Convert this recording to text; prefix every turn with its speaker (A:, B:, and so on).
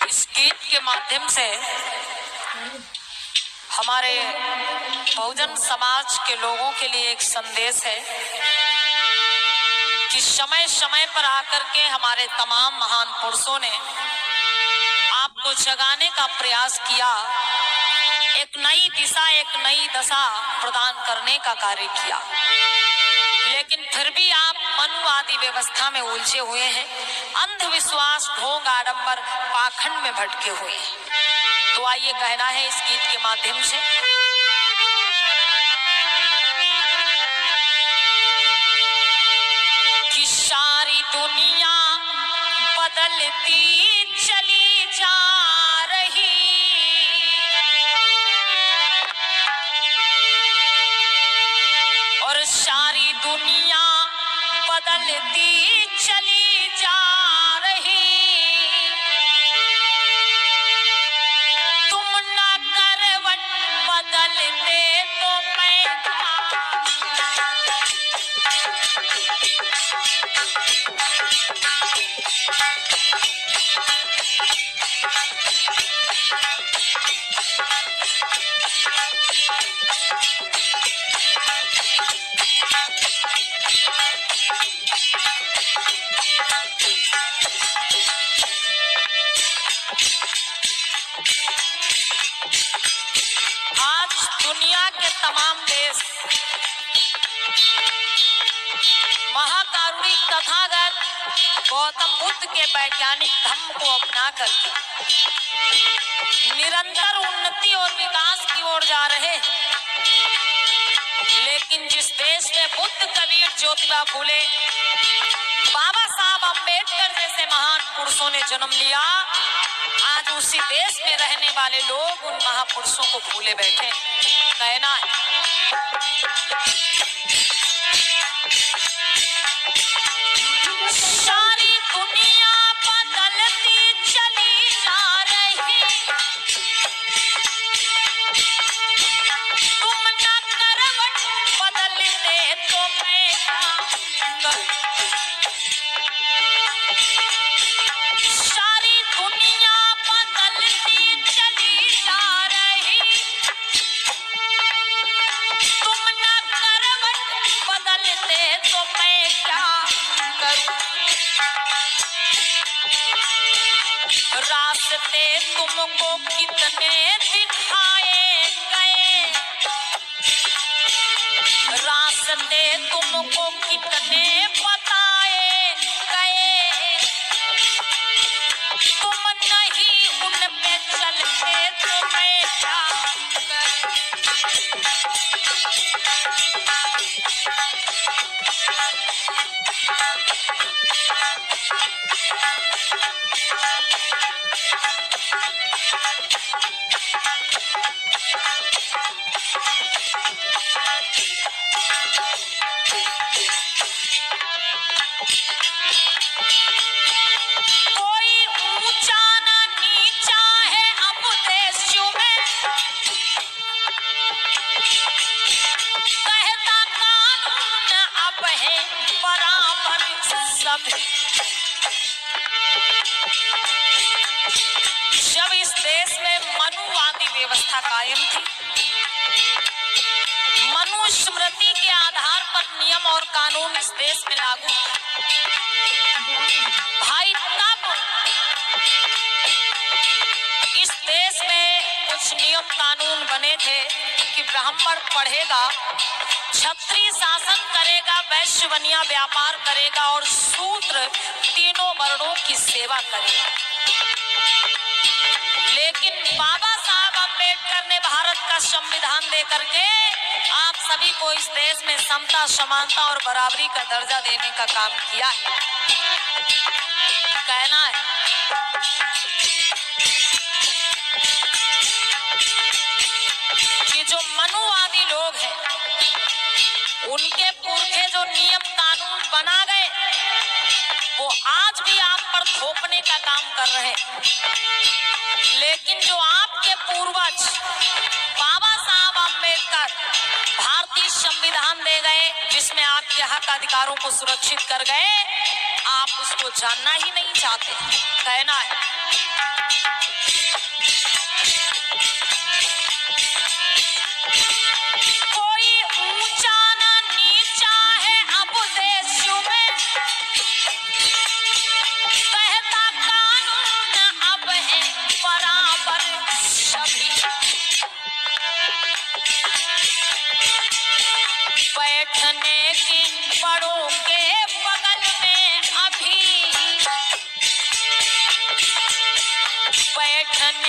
A: इस गीत के माध्यम से हमारे बहुजन समाज के लोगों के लिए एक संदेश है कि समय समय पर आकर के हमारे तमाम महान पुरुषों ने आपको जगाने का प्रयास किया, एक नई दिशा, एक नई दशा प्रदान करने का कार्य किया, लेकिन फिर भी आप मनुवादी व्यवस्था में उलझे हुए हैं, अंधविश्वास, ढोंग, आडंबर, पाखंड में भटके हुए हैं। तो आइए कहना है इस गीत के माध्यम से कि सारी दुनिया बदलती चली जा रही, और सारी दुनिया बदलती चली जा रही, तुम ना करवट बदलते तो मैं दुनिया के तमाम देश महाकारुणिक तथागत गौतम बुद्ध के वैज्ञानिक धम्म को अपना कर निरंतर उन्नति और विकास की ओर जा रहे हैं, लेकिन जिस देश में बुद्ध, कबीर, ज्योतिबा फूले, बाबा साहब अम्बेडकर जैसे महान पुरुषों ने जन्म लिया, आज उसी देश में रहने वाले लोग उन महापुरुषों को भूले बैठे। कहना है सारी दुनिया बदलती चली जा रही, तुम ना करवट बदलते तो मैं सारी दुनिया बदलती चली जा रही, तुम ना करवट बदलते तो मैं क्या करूं, रास्ते तुमको कितने दिखाए गए, रास्ते तुमको कितने बताए गए, तुम नहीं उन पे चलते तो मैं क्या करूं, कोई ऊंचा ना नीचा है अब देशों में, कहता कानून अब है बराबर सब। जब इस देश में मनुवादी व्यवस्था कायम थी, मनुस्मृति के आधार पर नियम और कानून इस देश में लागू, भाई तब इस देश में कुछ नियम कानून बने थे कि ब्राह्मण पढ़ेगा, क्षत्रिय शासन करेगा, वैश्य बनिया व्यापार करेगा और शूद्र तीनों वर्णों की सेवा करेगा। लेकिन बाबा साहब अम्बेडकर ने भारत का संविधान दे करके आप सभी को इस देश में समता, समानता और बराबरी का दर्जा देने का काम किया है। कहना है कि जो मनुवादी लोग हैं, उनके पुरखे जो नियम कानून बना गए, वो आज भी आप पर थोपने का काम कर रहे हैं, लेकिन जो आपके पूर्वज बाबा साहब अम्बेडकर भारतीय संविधान दे गए, जिसमें आपके हक अधिकारों को सुरक्षित कर गए, आप उसको जानना ही नहीं चाहते। कहना है, कोई ऊंचा ना नीचा है अब देश में, कहता कानून अब है बराबर सभी। बैठने की बड़ों के बगल में अभी, बैठने